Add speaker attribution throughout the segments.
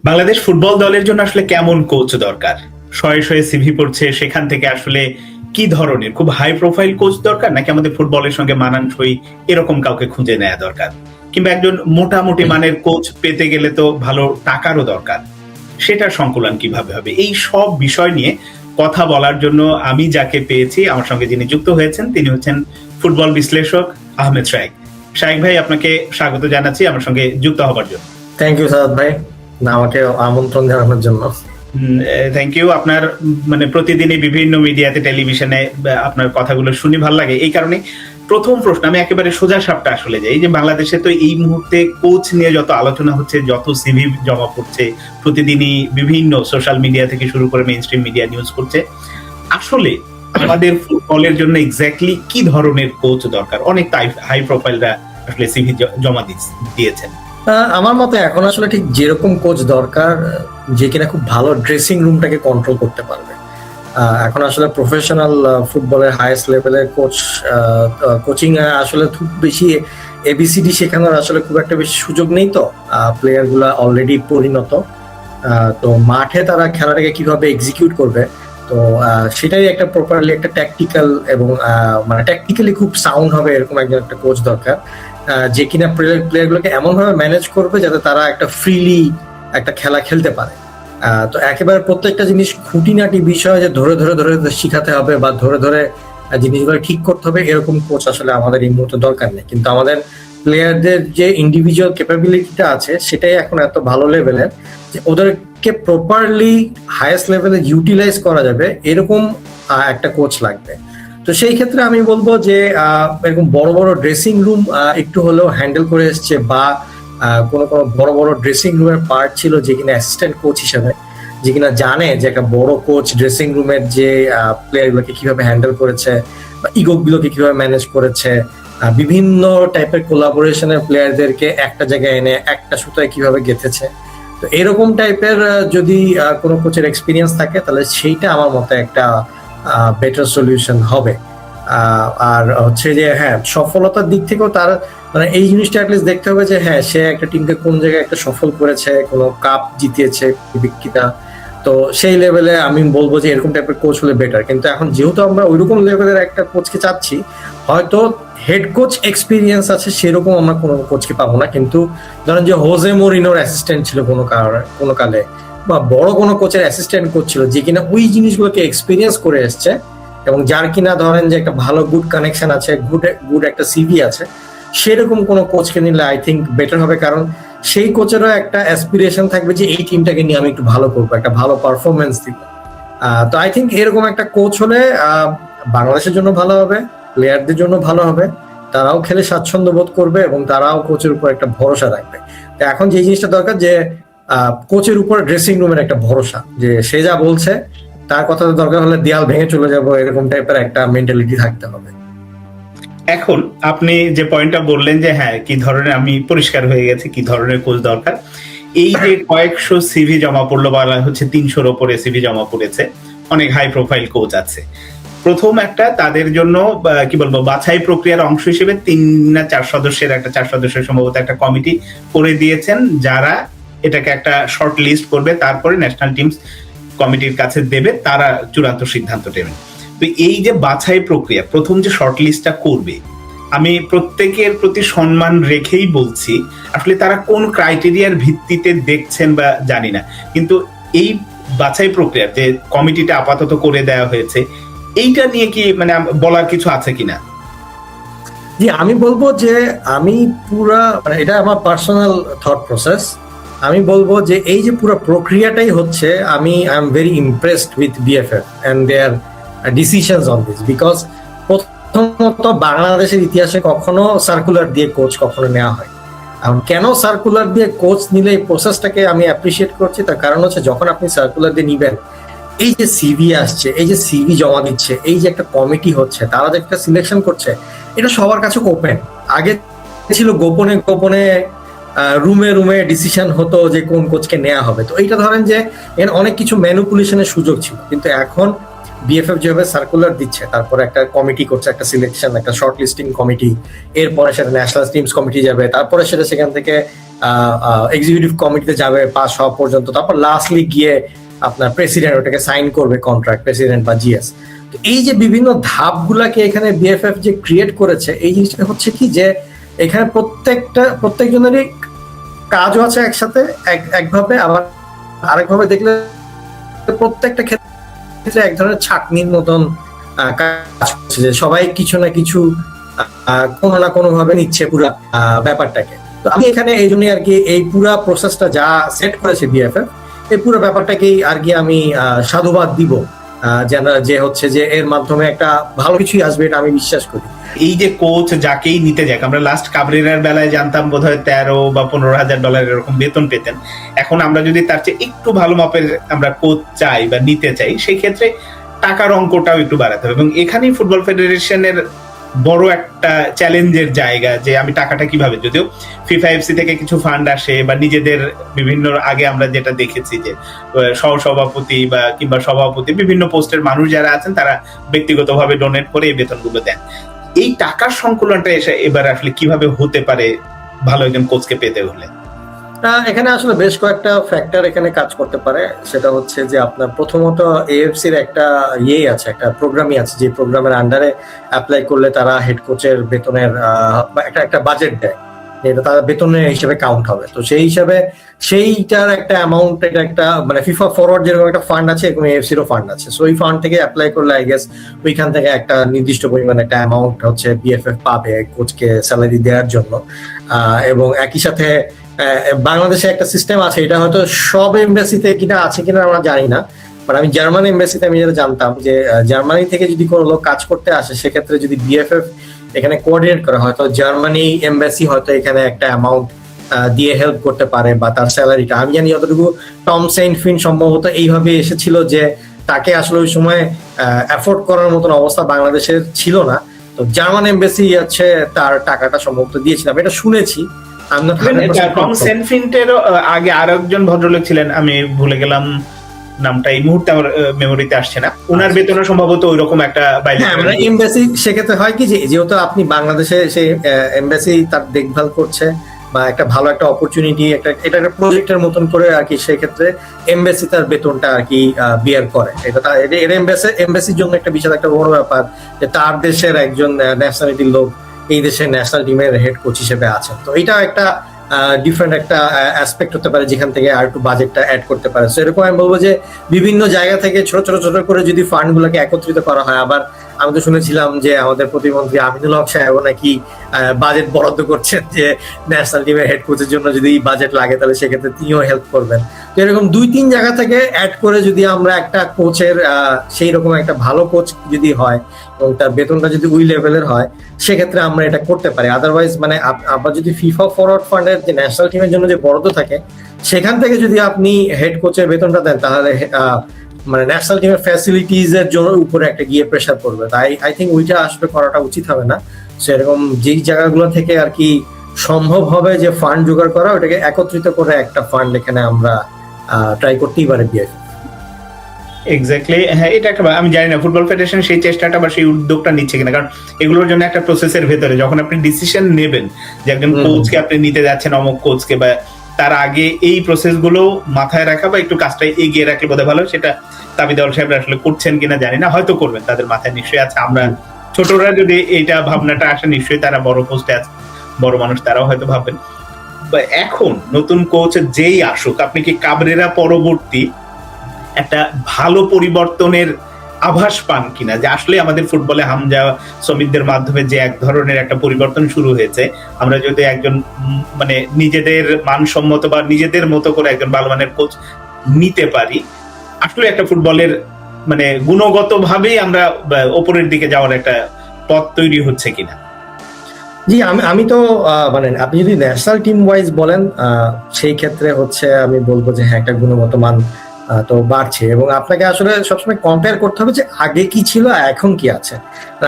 Speaker 1: Bangladesh football দলের জন্য আসলে কেমন কোচ দরকার? শয়ে শয়ে সিভি পড়ছে, সেখান থেকে আসলে কি ধরনের খুব হাই প্রোফাইল কোচ দরকার, নাকি আমাদের ফুটবলের সঙ্গে মানানসই এরকম কাউকে খুঁজে নেওয়া দরকার? কিংবা একজন মোটামুটি মানের কোচ পেতে গেলে তো ভালো টাকারও দরকার, সেটার সংকুলান কিভাবে হবে? এই সব বিষয় নিয়ে কথা বলার জন্য আমি যাকে পেয়েছি, আমার সঙ্গে যিনি যুক্ত হয়েছেন, তিনি হচ্ছেন ফুটবল বিশ্লেষক আহমেদ শাইক। শাইক ভাই, আপনাকে স্বাগত জানাচ্ছি আমার সঙ্গে যুক্ত হবার জন্য।
Speaker 2: থ্যাংক ইউ সাদ ভাই, না আমাকে আমন্ত্রণ জানানোর জন্য।
Speaker 1: Thank you. আপনার মানে প্রতিদিনই বিভিন্ন মিডিয়াতে, টেলিভিশনে আপনার কথাগুলো শুনি ভালো লাগে। এই কারণে প্রথম প্রশ্ন আমি একেবারে সোজা সাপটা আসলে যাই, যে বাংলাদেশে তো এই মুহূর্তে কোচ নিয়ে যত আলোচনা হচ্ছে, যত সিভি জমা পড়ছে, প্রতিদিনই বিভিন্ন সোশ্যাল মিডিয়া থেকে শুরু করে মেইন স্ট্রিম মিডিয়া নিউজ করছে, আসলে আমাদের ফুটবলের জন্য এক্স্যাক্টলি কি ধরনের কোচ দরকার? অনেক হাই প্রোফাইলরা আসলে সিভি জমা দিয়েছেন।
Speaker 2: আমার মতে এখন আসলে ঠিক যেরকম কোচ দরকার, যে কিনা খুব ভালো ড্রেসিং রুমটাকে কন্ট্রোল করতে পারবে। এখন আসলে প্রফেশনাল ফুটবলের হাইয়েস্ট লেভেলের কোচিং আসলে খুব বেশি এবিসিডি শেখানোর আসলে খুব একটা বেশি সুযোগ নেই। তো প্লেয়ার গুলা অলরেডি পরিণত, তো মাঠে তারা খেলাটাকে কিভাবে এক্সিকিউট করবে, তো সেটাই একটা প্রপারলি একটা ট্যাকটিক্যাল এবং মানে ট্যাকটিক্যালি খুব সাউন্ড হবে এরকম একজন একটা কোচ দরকার, যে কিনা প্লেয়ার গুলোকে এমন ভাবে ম্যানেজ করবে যাতে তারা একটা ফ্রিলি একটা খেলা খেলতে পারে। তো একেবারে প্রত্যেকটা জিনিস খুঁটিনাটি বিষয় যে ধরে ধরে ধরে শিখাতে হবে বা ধরে ধরে জিনিসগুলো ঠিক করতে হবে, এরকম কোচ আসলে আমাদের এই মুহূর্তে দরকার নেই। কিন্তু আমাদের প্লেয়ারদের যে ইন্ডিভিজুয়াল ক্যাপাবিলিটিটা আছে, সেটাই এখন এত ভালো লেভেলের যে ওদেরকে প্রপারলি হাইয়েস্ট লেভেলে ইউটিলাইজ করা যাবে, এরকম একটা কোচ লাগবে। তো সেই ক্ষেত্রে আমি বলবো যে এরকম বড় বড় ড্রেসিং রুম একটু হলেও হ্যান্ডেল করে এসছে, বা কোনো কোনো বড় বড় ড্রেসিং রুমের পার্ট ছিল যে কিনা অ্যাসিস্ট্যান্ট কোচ হিসেবে, যে কিনা জানে যে একটা বড় কোচ ড্রেসিং রুমের যে প্লেয়ার গুলোকে কিভাবে হ্যান্ডেল করেছে বা ইগো গুলোকে কিভাবে ম্যানেজ করেছে, বিভিন্ন টাইপের কোলাবোরেশনের প্লেয়ারদেরকে একটা জায়গায় এনে একটা সুতায় কিভাবে গেঁথেছে। তো এরকম টাইপের যদি কোনো কোচের এক্সপিরিয়েন্স থাকে, তাহলে সেইটা আমার মতে একটা বেটার সলিউশন হবে। আর হচ্ছে যে হ্যাঁ, সফলতার দিক থেকেও তার মানে এই জিনিসটা অ্যাটলিস্ট দেখতে হবে যে হ্যাঁ, সে একটা টিমকে কোন জায়গায় একটা সফল করেছে, কোনো কাপ জিতিয়েছে কিনা। তো সেই লেভেলে আমি বলবো যে এরকম টাইপের কোচ হলে বেটার। কিন্তু এখন যেহেতু আমরা ওইরকম লেভেলের একটা কোচকে চাচ্ছি, হয়তো হেড কোচ এক্সপিরিয়েন্স আছে সেরকম আমরা কোনো কোচকে পাবো না, কিন্তু ধরেন যে হোজে মরিনোর অ্যাসিস্ট্যান্ট ছিল কোনো কালে, বা বড় কোনো কোচের অ্যাসিস্ট্যান্ট কোচ ছিল যে কিনা ওই জিনিসগুলোকে এক্সপিরিয়েন্স করে এসছে, এবং যার কিনা ধরেন যে একটা ভালো গুড কানেকশন আছে, গুড একটা সিভি আছে, সেরকম কোনো কোচকে নিলে আই থিঙ্ক বেটার হবে। কারণ সেই কোচেরও একটা অ্যাসপিরেশন থাকবে যে এই টিমটাকে নিয়ে আমি একটু ভালো করবো, একটা ভালো পারফরমেন্স দিব। তো আই থিঙ্ক এরকম একটা কোচ হলে বাংলাদেশের জন্য ভালো হবে, প্লেয়ারদের জন্য ভালো হবে, তারাও খেলে স্বাচ্ছন্দ্য বোধ করবে এবং তারাও কোচের উপর একটা ভরসা রাখবে। তো এখন যে জিনিসটা দরকার, যে কোচের উপর ড্রেসিং রুমের একটা ভরসা, যে সে যা বলছে তার কথা দরকার হলে দেয়াল ভেঙে চলে যাবো, এরকম টাইপের একটা মেন্টালিটি থাকতে হবে।
Speaker 1: এখন আপনি যে পয়েন্টটা বললেন যে হ্যাঁ, কি ধরনের, আমি পরিষ্কার হয়ে গেছে কি ধরনের কোচ দরকার। এই যে কয়েকশো সিভি জমা পড়লো, বলা হচ্ছে 300-র ওপরে সিভি জমা পড়েছে, অনেক হাই প্রোফাইল কোচ আছে। প্রথম একটা তাদের জন্য কি বলবো, বাছাই প্রক্রিয়ার অংশ হিসেবে 3 না 4 সদস্যের একটা 4 সদস্যের সম্ভবত একটা কমিটি করে দিয়েছেন, যারা এটাকে একটা শর্ট লিস্ট করবে, তারপরে ন্যাশনাল টিমস কমিটির কাছে দেবে, তারা চূড়ান্ত সিদ্ধান্ত নেবেন। তো এই যে বাছাই প্রক্রিয়া, প্রথম যে শর্ট লিস্টটা করবে, আমি প্রত্যেকের প্রতি সম্মান রেখেই বলছি, আসলে তারা কোন ক্রাইটেরিয়ার ভিত্তিতে দেখছেন বা জানি না, কিন্তু এই বাছাই প্রক্রিয়া যে কমিটিটা আপাতত করে দেওয়া হয়েছে, এইটা নিয়ে কি মানে বলার কিছু আছে কিনা?
Speaker 2: জি, আমি বলবো যে আমি পুরা মানে এটা আমার পার্সোনাল থট প্রসেস, আমি বলবো যে এই যে পুরো প্রক্রিয়াটাই হচ্ছে, আমি I am very impressed with BFF and their decisions on this. Because প্রথমত বাংলাদেশের ইতিহাসে কখনো সার্কুলার দিয়ে কোচ কখনো নেওয়া হয়। কেন সার্কুলার দিয়ে কোচ নিলে এই প্রসেসটাকে আমি অ্যাপ্রিসিয়েট করছি, তার কারণ হচ্ছে যখন আপনি সার্কুলার দিয়ে নিবেন, এই যে সিভি আসছে, এই যে সিভি জমা দিচ্ছে, এই যে একটা কমিটি হচ্ছে, তারা যে একটা সিলেকশন করছে, এটা সবার কাছে ওপেন। আগে ছিল গোপনে গোপনে রুমে রুমে ডিসিশন হতো যে কোন কোচকে নেওয়া হবে। তো এইটা ধরেন যে এর অনেক কিছু ম্যানিপুলেশনের সুযোগ ছিল, কিন্তু এখন বিএফএফ যেভাবে সার্কুলার দিচ্ছে, তারপরে একটা কমিটি করছে, একটা সিলেকশন, একটা শর্ট লিস্টিং কমিটি, এরপরে সেটা ন্যাশনাল টিমস কমিটি যাবে, তারপরে সেটা সেখান থেকে এক্সিকিউটিভ কমিটিতে যাবে পাস হওয়া পর্যন্ত, তারপর লাস্টলি গিয়ে আপনার প্রেসিডেন্ট ওটাকে সাইন করবে, কন্ট্রাক্ট প্রেসিডেন্ট বা জিএস। তো এই যে বিভিন্ন ধাপগুলাকে এখানে বিএফএফ যে ক্রিয়েট করেছে, এই জিনিসটা হচ্ছে কি যে এখানে প্রত্যেকজনেরই কাজও আছে একসাথে একভাবে, আবার আরেকভাবে দেখলে প্রত্যেকটা ক্ষেত্রে এক ধরনের ছাঁকনির মতন কাজ করছে, যে সবাই কিছু না কিছু কোনো না কোনো ভাবে নিচ্ছে পুরো ব্যাপারটাকে। তো আমি এখানে এই জন্যই আর কি এই পুরা প্রসেসটা যা সেট করেছে বিএফএফ, এই পুরো ব্যাপারটাকেই আর কি আমি সাধুবাদ দিব, যে হচ্ছে যে এর মাধ্যমে একটা ভালো কিছুই আসবে, এটা আমি বিশ্বাস করি।
Speaker 1: এই যে কোচ যাকেই নিতে যাক, আমরা লাস্ট কাবরেরার বেলায় জানতাম বোধহয় 13 বা $15,000 এরকম বেতন পেতেন। এখন আমরা যদি তার চেয়ে একটু ভালো মাপের আমরা কোচ চাই বা নিতে চাই, সেই ক্ষেত্রে টাকার অঙ্কটাও একটু বাড়াতে হবে। এবং এখানেই ফুটবল ফেডারেশনের বড় একটা চ্যালেঞ্জের জায়গা, যে আমি টাকাটা কিভাবে, যদিও ফিফা এফসি থেকে কিছু ফান্ড আসে বা নিজেদের বিভিন্ন, আগে আমরা যেটা দেখেছি যে সহসভাপতি বা কিংবা সভাপতি বিভিন্ন পোস্টের মানুষ যারা আছেন তারা ব্যক্তিগতভাবে ডোনেট করে এই বেতনগুলো দেন। এই টাকার সংকুলনটা এবার আসলে কিভাবে হতে পারে ভালো একজন কোচকে পেতে হলে?
Speaker 2: এখানে আসলে বেশ কয়েকটা ফ্যাক্টর এখানে কাজ করতে পারে। সেটা হচ্ছে যে আপনার প্রথমত এএফসির একটা আছে, একটা প্রোগ্রামই আছে, যে প্রোগ্রামের আন্ডারে অ্যাপ্লাই করলে তারা হেড কোচের বেতনের একটা বাজেট দেয়, এটা তাদের বেতনের হিসেবে কাউন্ট হবে। তো সেই হিসাবে সেইটার একটা অ্যামাউন্ট, এটা একটা মানে ফিফা ফরওয়ার্ড যেরকম একটা ফান্ড আছে, এরকম এএফসিরও ফান্ড আছে। সো ওই ফান্ড থেকে অ্যাপ্লাই করলে আই গেস ওইখান থেকে একটা নির্দিষ্ট পরিমাণে একটা অ্যামাউন্ট হচ্ছে বিএফএফ পাবে কোচকে স্যালারি দেওয়ার জন্য। এবং একই সাথে বাংলাদেশে একটা সিস্টেম আছে, এটা হয়তো সব এমবাসিতে কিনা আছে কিনা আমরা জানি না, বাট আমি জার্মানি এমবাসিতে আমি যেটা জানতাম যে জার্মানি থেকে যদি কোনো লোক কাজ করতে আসে, সেক্ষেত্রে যদি বিএফএফ এখানে কোঅর্ডিনেট করা হয়, তো জার্মানি এমবাসি হয়তো এখানে একটা অ্যামাউন্ট দিয়ে হেল্প করতে পারে, বা তার স্যালারিটা আমি জানি যতটুকু টম সেন্টফিন সম্ভবত এইভাবে এসেছিল যে তাকে আসলে ওই সময় অ্যাফোর্ড করার মতন অবস্থা বাংলাদেশের ছিল না, তো জার্মান এমবাসি আছে তার টাকাটা সম্ভবত দিয়েছিলাম, এটা শুনেছি।
Speaker 1: টম সেন্টফিন্টেরও আগে আরো একজন ভদ্রলোক ছিলেন, আমি ভুলে গেলাম নামটা, এই মুহূর্তে আমার মেমোরিতে আসছে না, ওনার বেতনও সম্ভবত ওইরকম একটা
Speaker 2: এমবাসি। সেক্ষেত্রে হয় কি, যে যেহেতু আপনি বাংলাদেশে সেই এমবাসি তার দেখভাল করছে, বা একটা ভালো একটা অপরচুনিটি, এটা একটা প্রজেক্টের মতন করে আর কি, সেক্ষেত্রে এমবাসি তার বেতনটা আর কি বিয়ার করে। এটা এমবাসির জন্য একটা বিশাল একটা বড় ব্যাপার, যে তার দেশের একজন ন্যাশনালিটির লোক এই দেশের ন্যাশনাল টিমের হেড কোচ হিসেবে আছেন। তো এটা একটা ডিফারেন্ট একটা অ্যাসপেক্ট হতে পারে, যেখান থেকে আর একটু বাজেটটা অ্যাড করতে পারে। সো এরকম আমি বলবো যে বিভিন্ন জায়গা থেকে ছোট ছোট করে যদি ফান্ড গুলোকে একত্রিত করা হয়। আবার আমি তো শুনেছিলাম যে আমাদের প্রতিমন্ত্রী আমিনুল হক সাহেব নাকি বাজেট বরাদ্দ করছেন, যে ন্যাশনাল টিমের হেড কোচের জন্য যদি বাজেট লাগে তাহলে সেক্ষেত্রে তিনিও হেল্প করবেন। তো এরকম 2-3 জায়গা থেকে অ্যাড করে যদি আমরা একটা কোচের সেই রকম একটা ভালো কোচ যদি হয় এবং তার বেতনটা যদি ওই লেভেলের হয়, সেক্ষেত্রে আমরা এটা করতে পারি। আদারওয়াইজ মানে আবার যদি ফিফা ফরওয়ার্ড ফান্ডের যে ন্যাশনাল টিমের জন্য যে বরাদ্দ থাকে, সেখান থেকে যদি আপনি হেড কোচের বেতনটা দেন, তাহলে মানে ন্যাশনাল টিমের ফ্যাসিলিটিজ এর জন্য উপরে একটা গিয়ে প্রেসার পড়বে। তাই আই থিঙ্ক ওইটা আসলে করাটা উচিত হবে না। সেরকম যেই জায়গাগুলো থেকে আর কি সম্ভব হবে যে ফান্ড জোগাড় করা, ওটাকে একত্রিত করে একটা ফান্ড এখানে আমরা ট্রাই করতেই পারি বিএফএফ।
Speaker 1: এক্স্যাক্টলি, হ্যাঁ, এটা একটা আমি জানি না ফুটবল ফেডারেশন সেই চেষ্টাটা বা সেই উদ্যোগটা নিচ্ছে কিনা, কারণ এগুলোর জন্য একটা প্রসেসের ভেতরে যখন আপনি ডিসিশন নেবেন যে একজন কোচকে আপনি নিতে যাচ্ছেন, অমুক কোচকে, বা তার আগে এই প্রসেস গুলো মাথায় রাখা বা একটু কাজটা এগিয়ে রাখলে বোধহয় ভালো। সেটা তাবিদাউল সাহেব আসলে করছেন কিনা জানি না, হয়তো করবেন, তাদের মাথায় নিশ্চয়ই আছে। আমরা ছোটরা যদি এইটা ভাবনাটা আসে, নিশ্চয়ই তারা বড় পোস্টে আছে, বড় মানুষ, তারাও হয়তো ভাববেন। এখন নতুন কোচ যেই আসুক, আপনি কি কাবরেরা পরবর্তী একটা ভালো পরিবর্তনের আভাস পান কিনা, যে আসলে আমাদের ফুটবলে হামজা শ্রমিকদের মাধ্যমে যে এক ধরনের একটা পরিবর্তন শুরু হয়েছে, আমরা যদি একজন মানে নিজেদের মানসম্মত বা নিজেদের মতো করে একজন ভালো মানের কোচ নিতে পারি, আসলে একটা ফুটবলের মানে গুণগত ভাবেই আমরা ওপরের দিকে যাওয়ার একটা পথ তৈরি হচ্ছে কিনা?
Speaker 2: জি, আমি তো মানে আপনি যদি ন্যাশনাল টিম ওয়াইজ বলেন, সেই ক্ষেত্রে হচ্ছে আমি বলবো যে হ্যাঁ, একটা গুণগত মান তো বাড়ছে, এবং আপনাকে আসলে সবসময় কম্পেয়ার করতে হবে যে আগে কি ছিল এখন কি আছে।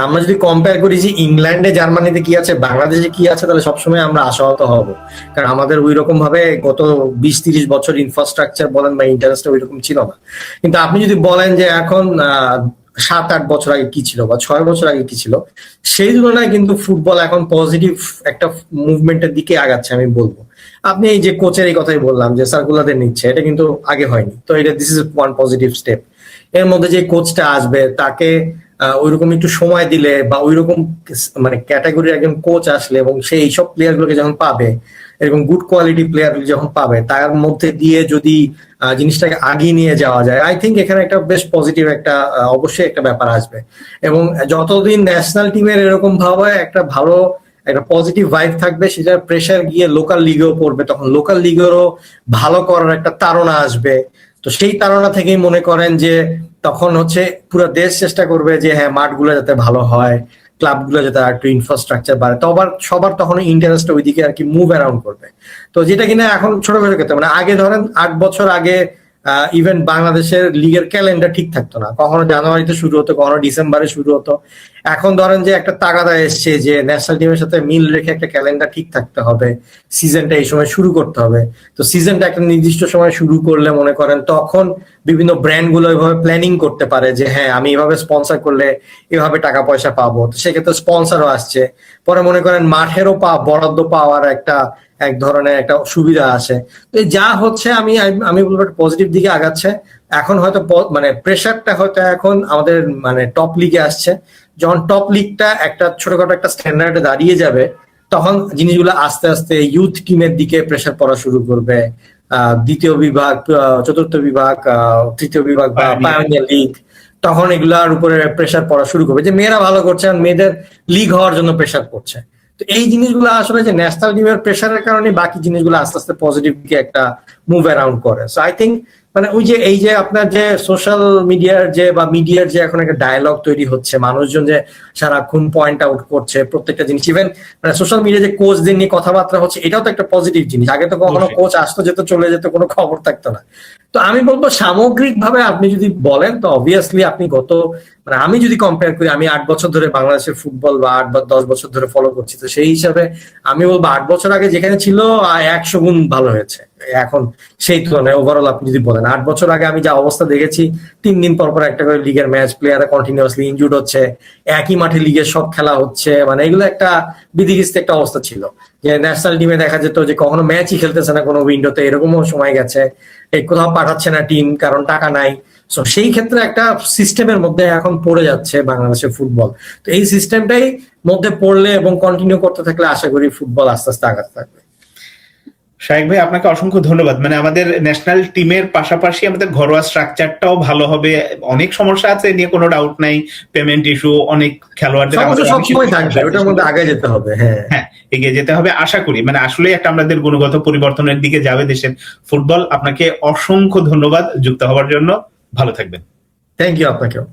Speaker 2: আমরা যদি কম্পেয়ার করি যে ইংল্যান্ডে জার্মানিতে কি আছে, বাংলাদেশে কি আছে, তাহলে সবসময় আমরা আশাহত হব, কারণ আমাদের ওই রকম ভাবে গত 20-30 বছর ইনফ্রাস্ট্রাকচার বলেন বা ইন্টারেস্ট ওই রকম ছিল না। কিন্তু আপনি যদি বলেন যে এখন 7-8 বছর আগে কি ছিল বা 6 বছর আগে কি ছিল, সেই তুলনায় কিন্তু ফুটবল এখন পজিটিভ একটা মুভমেন্টের দিকে আগাচ্ছে আমি বলবো। আপনি এই যে কোচের এই কথাই বললাম যে সার্কুলারদের নিচ্ছে, এটা কিন্তু আগে হয়নি, তো এটা this is one positive step. এর মধ্যে যে কোচটা আসবে তাকে ওইরকম একটু সময় দিলে বা ওইরকম মানে ক্যাটাগরির একজন কোচ আসলে এবং সে এইসব প্লেয়ার গুলোকে যখন পাবে, এরকম গুড কোয়ালিটি প্লেয়ার যখন পাবে, তার মধ্যে দিয়ে যদি জিনিসটাকে আগিয়ে নিয়ে যাওয়া যায়, আই থিঙ্ক এখানে একটা বেশ পজিটিভ একটা অবশ্যই একটা ব্যাপার আসবে। এবং যতদিন ন্যাশনাল টিমের এরকম ভাবে একটা ভালো একটা পজিটিভ ভাইব থাকবে, সেটার প্রেশার গিয়ে লোকাল লিগেও পড়বে, তখন লোকাল লিগেরও ভালো করার একটা তাড়না আসবে। তো সেই তাড়না থেকেই মনে করেন যে তখন হচ্ছে পুরো দেশ চেষ্টা করবে যে হ্যাঁ মাঠগুলো যাতে ভালো হয়, ক্লাবগুলো যাতে একটু ইনফ্রাস্ট্রাকচার বাড়ে, তো আবার সবার তখন ইন্টারেস্ট ওইদিকে আর কি মুভ অ্যারাউন্ড করবে। তো যেটা কিনা এখন ছোট ছোট ক্ষেত্রে মানে আগে ধরেন 8 বছর আগে ইভেন বাংলাদেশের লিগের ক্যালেন্ডার ঠিক থাকতো না, কখনো জানুয়ারিতে শুরু হতো, কখনো ডিসেম্বরে শুরু হতো। এখন ধরেন যে একটা তাগাদা এসছে যে ন্যাশনাল টিমের সাথে মিল রেখে একটা ক্যালেন্ডার ঠিক থাকতে হবে, সিজনটা এই সময় শুরু করতে হবে। তো সিজনটা একটা নির্দিষ্ট সময় শুরু করলে মনে করেন তখন বিভিন্ন ব্র্যান্ড গুলো এভাবে প্ল্যানিং করতে পারে যে হ্যাঁ আমি এভাবে স্পন্সর করলে এভাবে টাকা পয়সা পাবো, তো সেক্ষেত্রে স্পন্সরও আসছে। পরে মনে করেন মাঠেরও বরাদ্দ পাওয়ার একটা এক ধরনের একটা সুবিধা আসে। তো এই যা হচ্ছে আমি আমি বলবো পজিটিভ দিকে আগাচ্ছে। এখন হয়তো মানে প্রেশারটা হয়তো এখন আমাদের মানে টপ লিগে আসছে, যখন টপ লিগটা একটা ছোটখাটো একটা স্ট্যান্ডার্ডে দাঁড়িয়ে যাবে, তখন জিনিসগুলো আস্তে আস্তে ইউথ টিমের দিকে প্রেশার পড়া শুরু করবে। দ্বিতীয় বিভাগ, চতুর্থ বিভাগ, তৃতীয় বিভাগ বা পায়োনিয়ার লিগ, তখন এগুলার উপরে প্রেশার পড়া শুরু করবে যে মেয়েরা ভালো করছে, মেয়েদের লিগ হওয়ার জন্য প্রেশার পড়ছে। তো এই জিনিসগুলো আসলে যে ন্যাশনাল টিমের প্রেশারের কারণে বাকি জিনিসগুলো আস্তে আস্তে পজিটিভ দিকে একটা মুভ অ্যারাউন্ড করে। সো আই থিঙ্ক মানে ওই যে এই যে আপনার যে সোশ্যাল মিডিয়ার যে বা মিডিয়ার যে এখন একটা ডায়ালগ তৈরি হচ্ছে, মানুষজন যে সারাক্ষণ পয়েন্ট আউট করছে প্রত্যেকটা জিনিস, ইভেন মানে সোশ্যাল মিডিয়া যে কোচদের নিয়ে কথাবার্তা হচ্ছে, এটাও তো একটা পজিটিভ জিনিস। আগে তো কখনো কোচ আসতো যেত চলে যেত, কোনো খবর থাকতো না। তো আমি বলবো সামগ্রিক ভাবে আপনি যদি বলেন তো অবভিয়াসলি আপনি মানে আমি যদি কম্পেয়ার করি, আমি 8 বছর ধরে বাংলাদেশের ফুটবল বা 8 বা 10 বছর ধরে ফলো করছি, তো সেই হিসাবে আমি বলবো 8 বছর আগে যেখানে ছিল 100 গুণ ভালো হয়েছে এখন সেই তুলনায়। ওভারঅল আপনি যদি বলেন 8 বছর আগে আমি যা অবস্থা দেখেছি, 3 দিন পর পর একটা করে লিগের ম্যাচ, প্লেয়াররা কন্টিনিউয়াসলি ইনজুর্ড হচ্ছে, একই মাঠে লিগের সব খেলা হচ্ছে, মানে এগুলো একটা বিধিকিস্ত একটা অবস্থা ছিল। যে ন্যাশনাল টিমে দেখা যেত যে কখনো ম্যাচই খেলতেছে না কোনো উইন্ডোতে, এরকমও সময় গেছে। কোথাও পাঠাচ্ছে না টিম কারণ টাকা নাই। সো সেই ক্ষেত্রে একটা সিস্টেমের মধ্যে এখন পড়ে যাচ্ছে বাংলাদেশের ফুটবল। তো এই সিস্টেমটাই মধ্যে পড়লে এবং কন্টিনিউ করতে থাকলে আশা করি ফুটবল আস্তে আস্তে আগাতে থাকবে।
Speaker 1: শাহেক ভাই আপনাকে অসংখ্য ধন্যবাদ। মানে আমাদের ন্যাশনাল টিমের পাশাপাশি আমাদের ঘরোয়া স্ট্রাকচারটাও ভালো হবে। অনেক সমস্যা আছে নিয়ে কোনো ডাউট নাই, পেমেন্ট ইস্যু, অনেক খেলোয়াড়দের
Speaker 2: সবসময় থাকবে, ওটার মধ্যে আগে যেতে হবে। হ্যাঁ,
Speaker 1: এগিয়ে যেতে হবে আশা করি। মানে আসলে একটা আমাদের গুণগত পরিবর্তনের দিকে যাবে দেশের ফুটবল। আপনাকে অসংখ্য ধন্যবাদ যুক্ত হওয়ার জন্য। ভালো থাকবেন।
Speaker 2: থ্যাংক ইউ আপনাকেও।